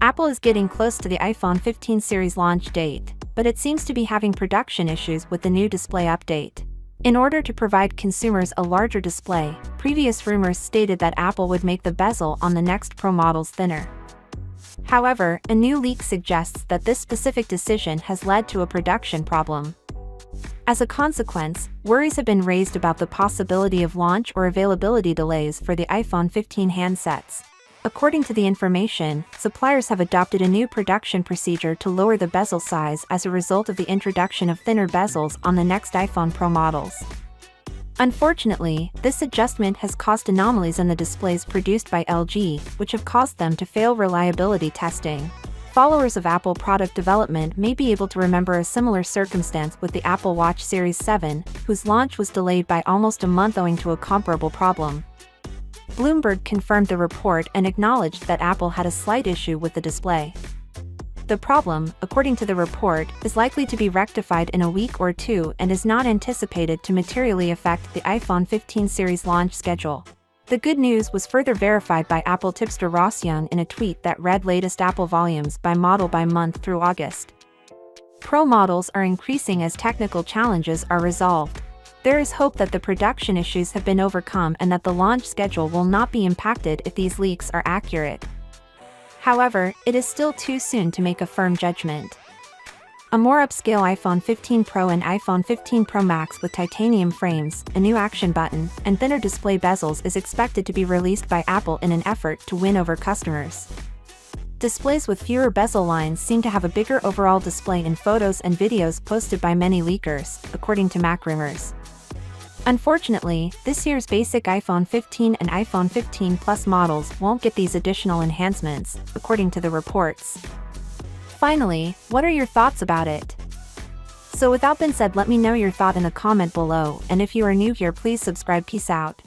Apple is getting close to the iPhone 15 series launch date, but it seems to be having production issues with the new display update. In order to provide consumers a larger display, previous rumors stated that Apple would make the bezel on the next Pro models thinner. However, a new leak suggests that this specific decision has led to a production problem. As a consequence, worries have been raised about the possibility of launch or availability delays for the iPhone 15 handsets. According to the information, suppliers have adopted a new production procedure to lower the bezel size as a result of the introduction of thinner bezels on the next iPhone Pro models. Unfortunately, this adjustment has caused anomalies in the displays produced by LG, which have caused them to fail reliability testing. Followers of Apple product development may be able to remember a similar circumstance with the Apple Watch Series 7, whose launch was delayed by almost a month owing to a comparable problem. Bloomberg confirmed the report and acknowledged that Apple had a slight issue with the display. The problem, according to the report, is likely to be rectified in a week or two and is not anticipated to materially affect the iPhone 15 series launch schedule. The good news was further verified by Apple tipster Ross Young in a tweet that read latest Apple volumes by model by month through August. Pro models are increasing as technical challenges are resolved. There is hope that the production issues have been overcome and that the launch schedule will not be impacted if these leaks are accurate. However, it is still too soon to make a firm judgment. A more upscale iPhone 15 Pro and iPhone 15 Pro Max with titanium frames, a new action button, and thinner display bezels is expected to be released by Apple in an effort to win over customers. Displays with fewer bezel lines seem to have a bigger overall display in photos and videos posted by many leakers, according to Mac Rumors. Unfortunately, this year's basic iPhone 15 and iPhone 15 Plus models won't get these additional enhancements, according to the reports. Finally, what are your thoughts about it? So without being said, let me know your thought in the comment below, and if you are new here, please subscribe. Peace out.